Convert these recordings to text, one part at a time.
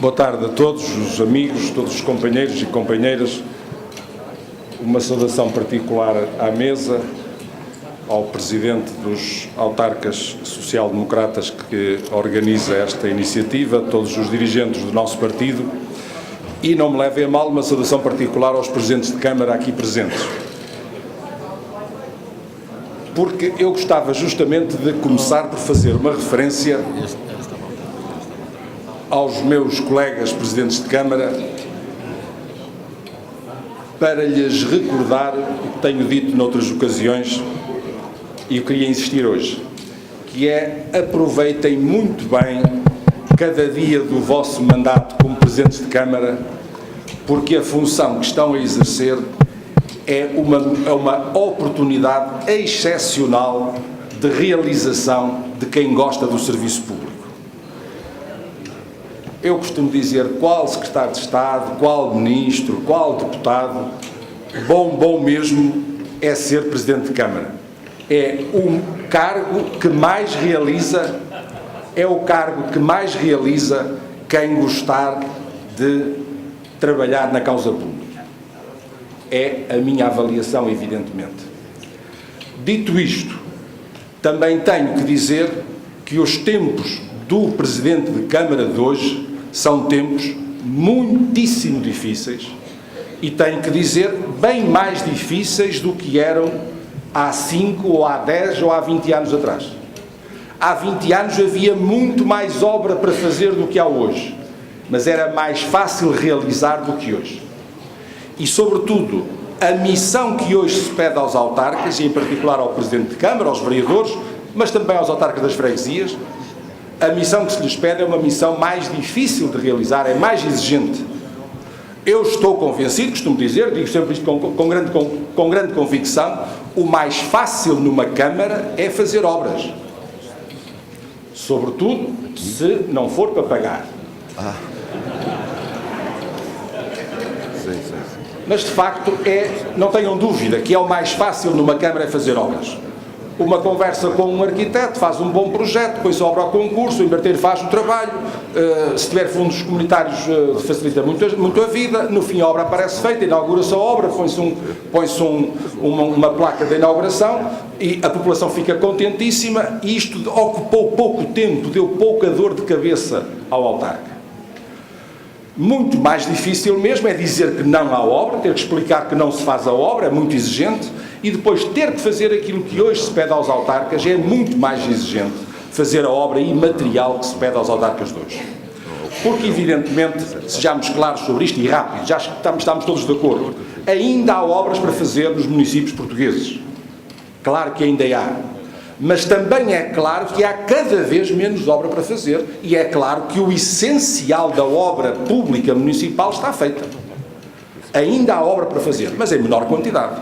Boa tarde a todos os amigos, todos os companheiros e companheiras. Uma saudação particular à mesa, ao Presidente dos Autarcas Social-Democratas que organiza esta iniciativa, todos os dirigentes do nosso partido e, não me levem a mal, uma saudação particular aos Presidentes de Câmara aqui presentes. Porque eu gostava justamente de começar por fazer uma referência aos meus colegas Presidentes de Câmara para lhes recordar o que tenho dito noutras ocasiões e eu queria insistir hoje, que é: aproveitem muito bem cada dia do vosso mandato como Presidentes de Câmara, porque a função que estão a exercer é uma oportunidade excepcional de realização de quem gosta do serviço público. Eu costumo dizer, qual secretário de Estado, qual ministro, qual deputado, bom mesmo é ser Presidente de Câmara. É o cargo que mais realiza, quem gostar de trabalhar na causa pública. É a minha avaliação, evidentemente. Dito isto, também tenho que dizer que os tempos do Presidente de Câmara de hoje são tempos muitíssimo difíceis e tenho que dizer bem mais difíceis do que eram há 5 ou há 10 ou há 20 anos atrás. Há 20 anos havia muito mais obra para fazer do que há hoje, mas era mais fácil realizar do que hoje. E, sobretudo, a missão que hoje se pede aos autarcas, e em particular ao Presidente de Câmara, aos vereadores, mas também aos autarcas das freguesias, a missão que se lhes pede é uma missão mais difícil de realizar, é mais exigente. Eu estou convencido, costumo dizer, digo sempre isto com grande convicção, o mais fácil numa Câmara é fazer obras. Sobretudo, se não for para pagar. Mas, de facto, não tenham dúvida que é o mais fácil numa Câmara é fazer obras. Uma conversa com um arquiteto, faz um bom projeto, depois obra ao concurso, o empreiteiro faz o trabalho, se tiver fundos comunitários facilita muito a vida, no fim a obra aparece feita, inaugura-se a obra, põe-se uma placa de inauguração e a população fica contentíssima e isto ocupou pouco tempo, deu pouca dor de cabeça ao autarca. Muito mais difícil mesmo é dizer que não há obra, ter que explicar que não se faz a obra, é muito exigente, e depois ter que fazer aquilo que hoje se pede aos autarcas é muito mais exigente, fazer a obra imaterial que se pede aos autarcas de hoje. Porque, evidentemente, sejamos claros sobre isto e rápido, já estamos todos de acordo, ainda há obras para fazer nos municípios portugueses. Claro que ainda há. Mas também é claro que há cada vez menos obra para fazer e é claro que o essencial da obra pública municipal está feita. Ainda há obra para fazer, mas em menor quantidade.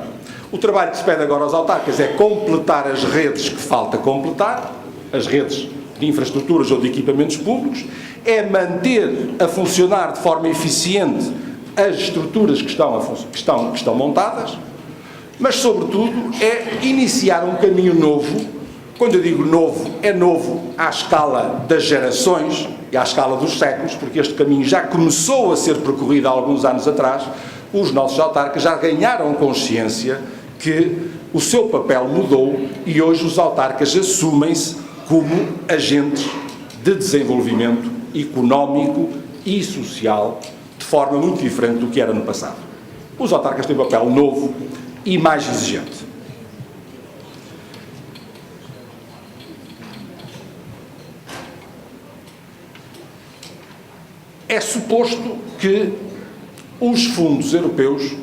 O trabalho que se pede agora aos autarcas é completar as redes que falta completar, as redes de infraestruturas ou de equipamentos públicos, é manter a funcionar de forma eficiente as estruturas que estão montadas, mas, sobretudo, é iniciar um caminho novo. Quando eu digo novo, é novo à escala das gerações e à escala dos séculos, porque este caminho já começou a ser percorrido há alguns anos atrás. Os nossos autarcas já ganharam consciência que o seu papel mudou e hoje os autarcas assumem-se como agentes de desenvolvimento económico e social de forma muito diferente do que era no passado. Os autarcas têm um papel novo e mais exigente. É suposto que os fundos europeus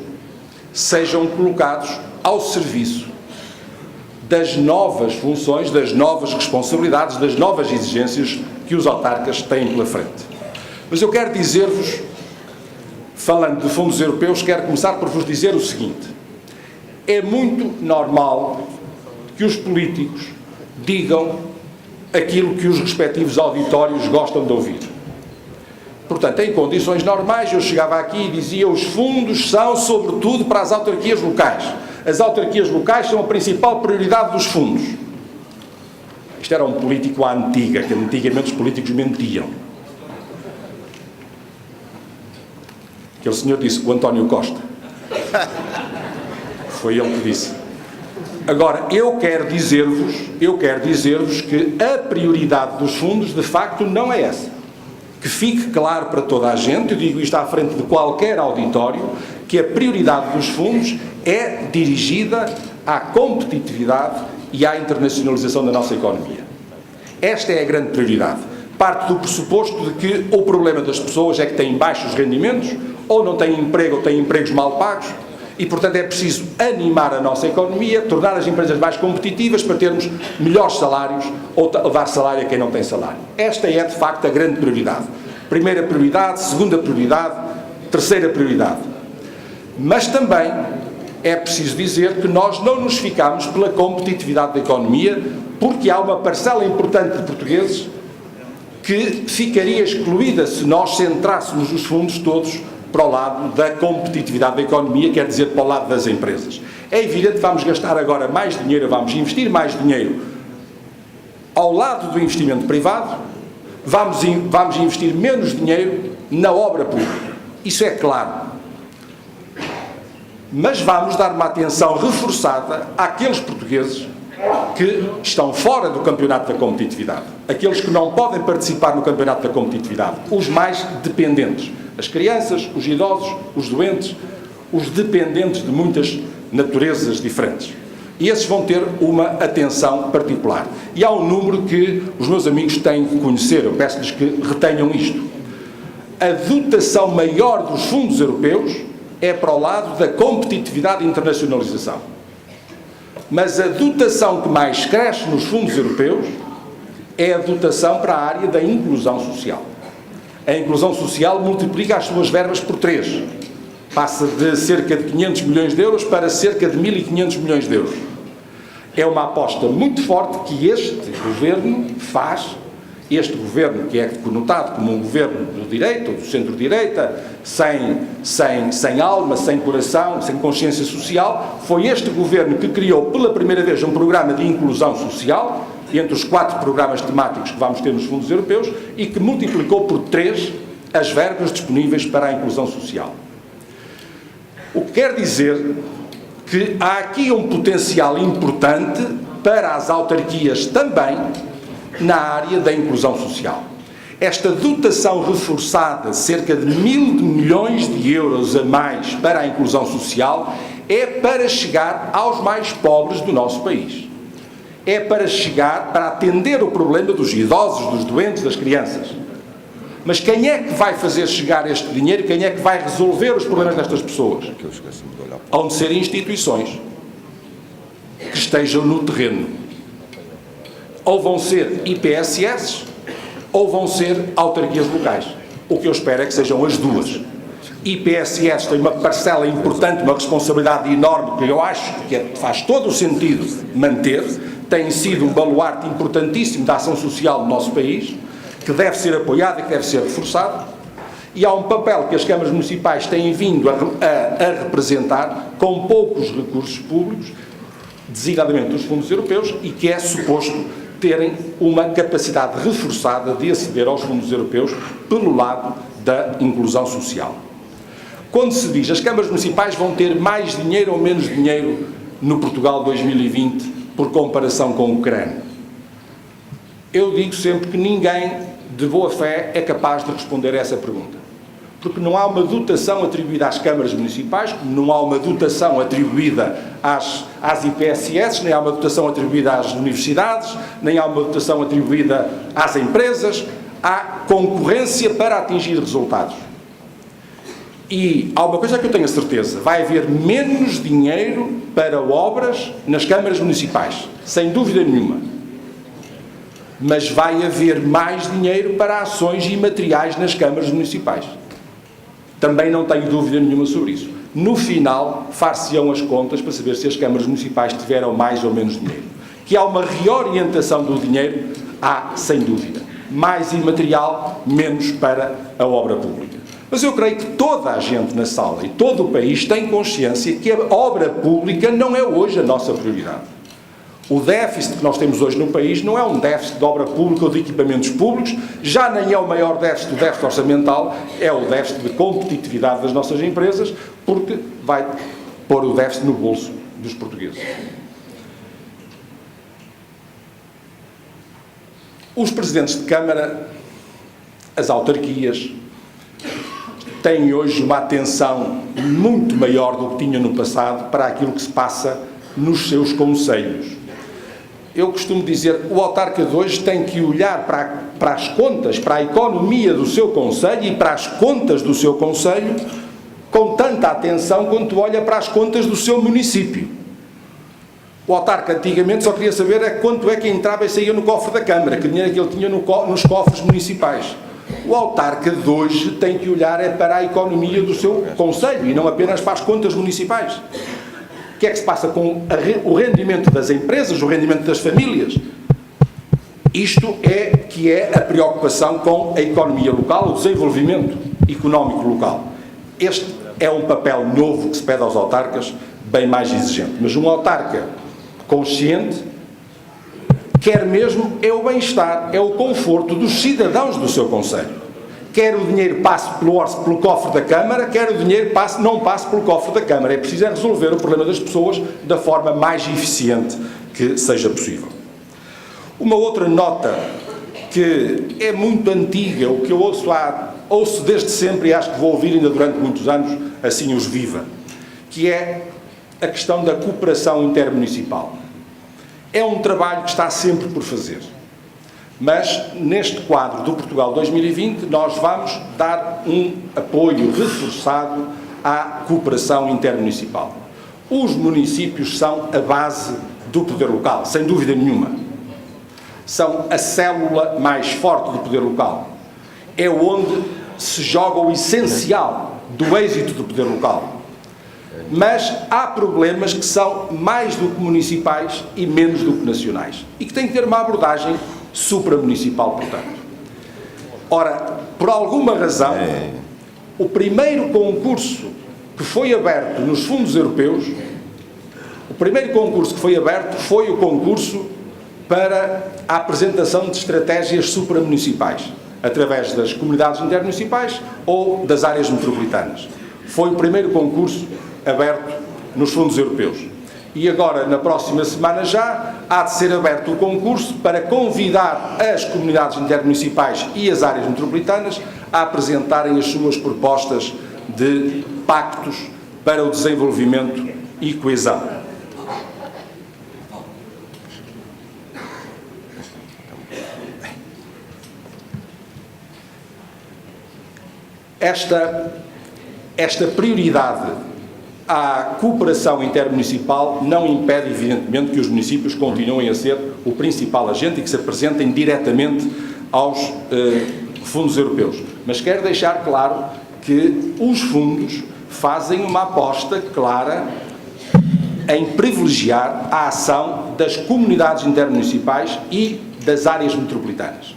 sejam colocados ao serviço das novas funções, das novas responsabilidades, das novas exigências que os autarcas têm pela frente. Mas eu quero dizer-vos, falando de fundos europeus, quero começar por vos dizer o seguinte: é muito normal que os políticos digam aquilo que os respectivos auditórios gostam de ouvir. Portanto, em condições normais, eu chegava aqui e dizia: os fundos são, sobretudo, para as autarquias locais. As autarquias locais são a principal prioridade dos fundos. Isto era um político à antiga, que antigamente os políticos mentiam. Aquele senhor disse, o António Costa. Foi ele que disse. Agora, eu quero dizer-vos que a prioridade dos fundos, de facto, não é essa. Que fique claro para toda a gente, eu digo isto à frente de qualquer auditório, que a prioridade dos fundos é dirigida à competitividade e à internacionalização da nossa economia. Esta é a grande prioridade. Parte do pressuposto de que o problema das pessoas é que têm baixos rendimentos, ou não têm emprego, ou têm empregos mal pagos, e, portanto, é preciso animar a nossa economia, tornar as empresas mais competitivas para termos melhores salários ou dar salário a quem não tem salário. Esta é, de facto, a grande prioridade. Primeira prioridade, segunda prioridade, terceira prioridade. Mas também é preciso dizer que nós não nos ficamos pela competitividade da economia, porque há uma parcela importante de portugueses que ficaria excluída se nós centrássemos os fundos todos para o lado da competitividade da economia, quer dizer, para o lado das empresas. É evidente que vamos gastar agora mais dinheiro, vamos investir mais dinheiro ao lado do investimento privado, vamos investir menos dinheiro na obra pública. Isso é claro. Mas vamos dar uma atenção reforçada àqueles portugueses que estão fora do campeonato da competitividade, aqueles que não podem participar no campeonato da competitividade, os mais dependentes. As crianças, os idosos, os doentes, os dependentes de muitas naturezas diferentes. E esses vão ter uma atenção particular. E há um número que os meus amigos têm que conhecer, eu peço-lhes que retenham isto. A dotação maior dos fundos europeus é para o lado da competitividade e internacionalização. Mas a dotação que mais cresce nos fundos europeus é a dotação para a área da inclusão social. A inclusão social multiplica as suas verbas por 3. Passa de cerca de 500 milhões de euros para cerca de 1.500 milhões de euros. É uma aposta muito forte que este governo faz, este governo que é conotado como um governo do direito, ou do centro-direita, sem alma, sem coração, sem consciência social, foi este governo que criou pela primeira vez um programa de inclusão social, entre os 4 programas temáticos que vamos ter nos fundos europeus, e que multiplicou por 3 as verbas disponíveis para a inclusão social. O que quer dizer que há aqui um potencial importante para as autarquias também na área da inclusão social. Esta dotação reforçada, cerca de 1.000 milhões de euros a mais para a inclusão social, é para chegar aos mais pobres do nosso país. É para chegar, para atender o problema dos idosos, dos doentes, das crianças. Mas quem é que vai fazer chegar este dinheiro? Quem é que vai resolver os problemas destas pessoas? Hão de ser instituições que estejam no terreno. Ou vão ser IPSS, ou vão ser autarquias locais. O que eu espero é que sejam as duas. IPSS tem uma parcela importante, uma responsabilidade enorme, que eu acho que faz todo o sentido manter, tem sido um baluarte importantíssimo da ação social do nosso país, que deve ser apoiado e que deve ser reforçado, e há um papel que as câmaras municipais têm vindo a representar com poucos recursos públicos, designadamente dos fundos europeus, e que é suposto terem uma capacidade reforçada de aceder aos fundos europeus pelo lado da inclusão social. Quando se diz as câmaras municipais vão ter mais dinheiro ou menos dinheiro no Portugal 2020 por comparação com o Ucrânia, eu digo sempre que ninguém de boa fé é capaz de responder a essa pergunta. Porque não há uma dotação atribuída às câmaras municipais, não há uma dotação atribuída às IPSS, nem há uma dotação atribuída às universidades, nem há uma dotação atribuída às empresas. Há concorrência para atingir resultados. E há uma coisa que eu tenho a certeza, vai haver menos dinheiro para obras nas câmaras municipais, sem dúvida nenhuma. Mas vai haver mais dinheiro para ações imateriais nas câmaras municipais. Também não tenho dúvida nenhuma sobre isso. No final, far-se-ão as contas para saber se as câmaras municipais tiveram mais ou menos dinheiro. Que há uma reorientação do dinheiro, há, sem dúvida. Mais imaterial, menos para a obra pública. Mas eu creio que toda a gente na sala e todo o país tem consciência que a obra pública não é hoje a nossa prioridade. O déficit que nós temos hoje no país não é um déficit de obra pública ou de equipamentos públicos, já nem é o maior déficit, o déficit orçamental, é o déficit de competitividade das nossas empresas, porque vai pôr o déficit no bolso dos portugueses. Os presidentes de Câmara, as autarquias, têm hoje uma atenção muito maior do que tinham no passado para aquilo que se passa nos seus concelhos. Eu costumo dizer, o autarca de hoje tem que olhar para as contas, para a economia do seu concelho e para as contas do seu concelho com tanta atenção quanto olha para as contas do seu município. O autarca antigamente só queria saber quanto é que entrava e saía no cofre da Câmara, que dinheiro é que ele tinha nos cofres municipais. O autarca de hoje tem que olhar para a economia do seu concelho e não apenas para as contas municipais. O que é que se passa com o rendimento das empresas, o rendimento das famílias? Isto é que é a preocupação com a economia local, o desenvolvimento económico local. Este é um papel novo que se pede aos autarcas, bem mais exigente. Mas um autarca consciente quer mesmo é o bem-estar, é o conforto dos cidadãos do seu concelho. Quer o dinheiro passe pelo cofre da Câmara, quer o dinheiro não passe pelo cofre da Câmara. É preciso resolver o problema das pessoas da forma mais eficiente que seja possível. Uma outra nota que é muito antiga, o que eu ouço desde sempre e acho que vou ouvir ainda durante muitos anos, assim os viva, que é a questão da cooperação intermunicipal. É um trabalho que está sempre por fazer. Mas, neste quadro do Portugal 2020, nós vamos dar um apoio reforçado à cooperação intermunicipal. Os municípios são a base do poder local, sem dúvida nenhuma. São a célula mais forte do poder local. É onde se joga o essencial do êxito do poder local. Mas há problemas que são mais do que municipais e menos do que nacionais. E que têm que ter uma abordagem supramunicipal, portanto. Ora, por alguma razão, o primeiro concurso que foi aberto nos fundos europeus, o primeiro concurso que foi aberto foi o concurso para a apresentação de estratégias supramunicipais, através das comunidades intermunicipais ou das áreas metropolitanas. Foi o primeiro concurso aberto nos fundos europeus. E agora, na próxima semana já, há de ser aberto o concurso para convidar as comunidades intermunicipais e as áreas metropolitanas a apresentarem as suas propostas de pactos para o desenvolvimento e coesão. Esta prioridade à cooperação intermunicipal não impede, evidentemente, que os municípios continuem a ser o principal agente e que se apresentem diretamente aos fundos europeus. Mas quero deixar claro que os fundos fazem uma aposta clara em privilegiar a ação das comunidades intermunicipais e das áreas metropolitanas.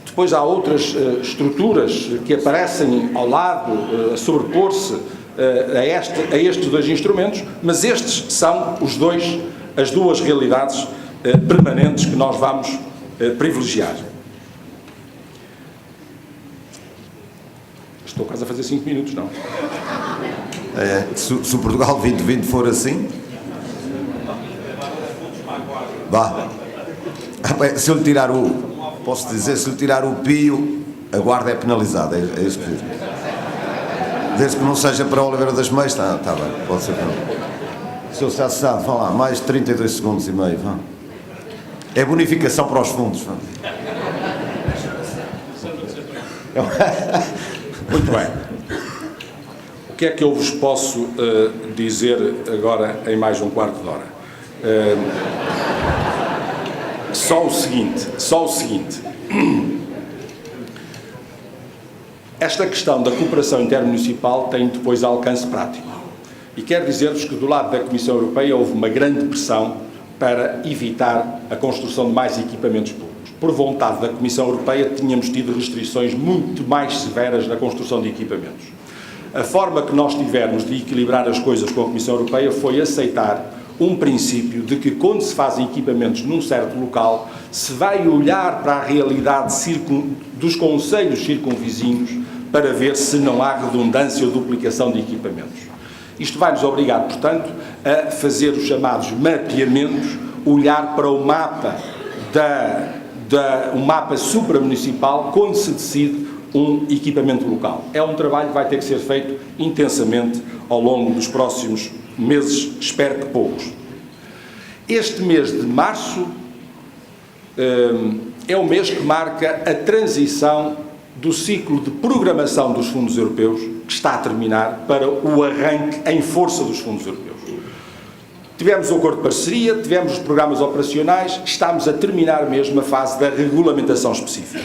Depois há outras estruturas que aparecem ao lado, a sobrepor-se a estes dois instrumentos, mas estes são as duas realidades permanentes que nós vamos privilegiar. Estou quase a fazer 5 minutos, não? Se o Portugal 2020 for assim, vá. Se eu lhe tirar posso dizer, se lhe tirar o pio, a guarda é penalizada, é isso que diz. Desde que não seja para Oliveira das Meias, está bem, pode ser para o Sr. Assessado, vá lá, mais 32 segundos e meio, vá. É bonificação para os fundos, vá. Muito bem. O que é que eu vos posso dizer agora em mais um quarto de hora? Só o seguinte. Esta questão da cooperação intermunicipal tem depois alcance prático. E quero dizer-vos que do lado da Comissão Europeia houve uma grande pressão para evitar a construção de mais equipamentos públicos. Por vontade da Comissão Europeia tínhamos tido restrições muito mais severas na construção de equipamentos. A forma que nós tivemos de equilibrar as coisas com a Comissão Europeia foi aceitar um princípio de que quando se fazem equipamentos num certo local, se vai olhar para a realidade dos concelhos circunvizinhos para ver se não há redundância ou duplicação de equipamentos. Isto vai nos obrigar, portanto, a fazer os chamados mapeamentos, olhar para o mapa um mapa supramunicipal quando se decide um equipamento local. É um trabalho que vai ter que ser feito intensamente ao longo dos próximos meses, espero que poucos. Este mês de março é o mês que marca a transição do ciclo de programação dos fundos europeus, que está a terminar, para o arranque em força dos fundos europeus. Tivemos o acordo de parceria, tivemos os programas operacionais, estamos a terminar mesmo a fase da regulamentação específica.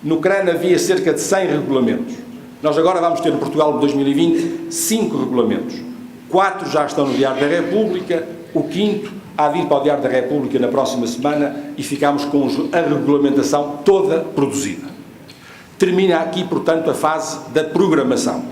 No CRAN havia cerca de 100 regulamentos. Nós agora vamos ter no Portugal de 2020 5 regulamentos. 4 já estão no Diário da República, o 5º há de ir para o Diário da República na próxima semana e ficamos com a regulamentação toda produzida. Termina aqui, portanto, a fase da programação.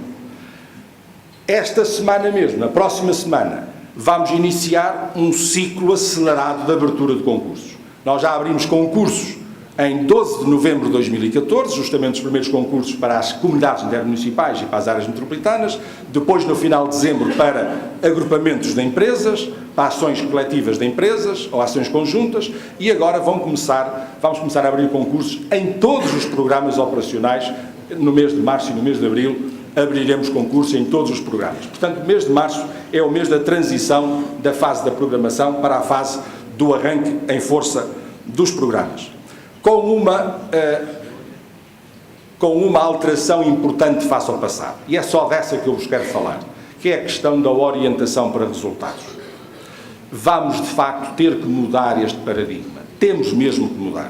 Esta semana mesmo, na próxima semana, vamos iniciar um ciclo acelerado de abertura de concursos. Nós já abrimos concursos em 12 de novembro de 2014, justamente os primeiros concursos para as comunidades intermunicipais e para as áreas metropolitanas, depois no final de dezembro para agrupamentos de empresas, para ações coletivas de empresas ou ações conjuntas, e agora vamos começar a abrir concursos em todos os programas operacionais. No mês de março e no mês de abril abriremos concursos em todos os programas. Portanto, o mês de março é o mês da transição da fase da programação para a fase do arranque em força dos programas. Com uma alteração importante face ao passado. E é só dessa que eu vos quero falar, que é a questão da orientação para resultados. Vamos, de facto, ter que mudar este paradigma. Temos mesmo que mudar.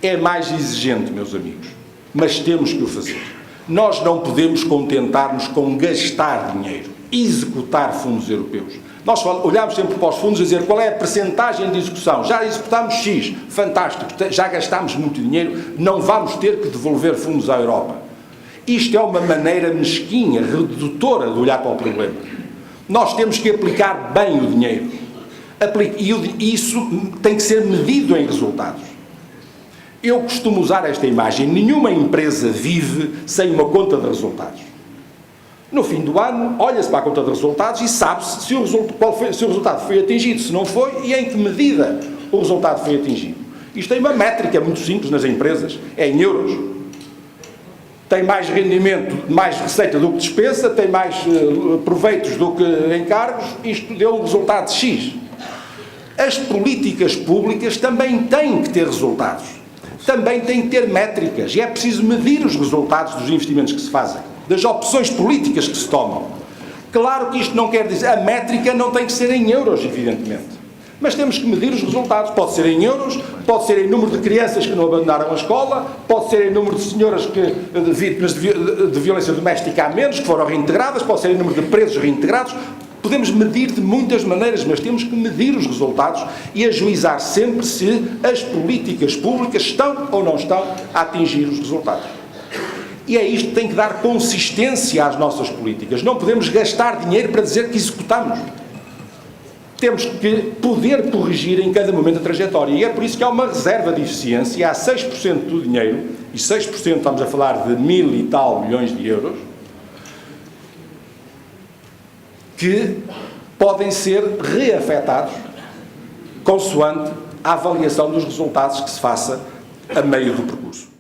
É mais exigente, meus amigos, mas temos que o fazer. Nós não podemos contentar-nos com gastar dinheiro, executar fundos europeus. Nós olhamos sempre para os fundos e dizer qual é a percentagem de execução. Já executámos X, fantástico, já gastámos muito dinheiro, não vamos ter que devolver fundos à Europa. Isto é uma maneira mesquinha, redutora de olhar para o problema. Nós temos que aplicar bem o dinheiro. E isso tem que ser medido em resultados. Eu costumo usar esta imagem: nenhuma empresa vive sem uma conta de resultados. No fim do ano, olha-se para a conta de resultados e sabe-se se o resultado foi atingido, se não foi, e em que medida o resultado foi atingido. Isto tem uma métrica muito simples nas empresas, é em euros. Tem mais rendimento, mais receita do que despesa, tem mais proveitos do que encargos, isto deu um resultado de X. As políticas públicas também têm que ter resultados, também têm que ter métricas, e é preciso medir os resultados dos investimentos que se fazem, das opções políticas que se tomam. Claro que isto não quer dizer, a métrica não tem que ser em euros, evidentemente, mas temos que medir os resultados. Pode ser em euros, pode ser em número de crianças que não abandonaram a escola, pode ser em número de senhoras vítimas de violência doméstica a menos, que foram reintegradas, pode ser em número de presos reintegrados. Podemos medir de muitas maneiras, mas temos que medir os resultados e ajuizar sempre se as políticas públicas estão ou não estão a atingir os resultados. E é isto que tem que dar consistência às nossas políticas. Não podemos gastar dinheiro para dizer que executamos. Temos que poder corrigir em cada momento a trajetória. E é por isso que há uma reserva de eficiência, há 6% do dinheiro, e 6% estamos a falar de 1.000 e tal milhões de euros, que podem ser reafetados consoante a avaliação dos resultados que se faça a meio do percurso.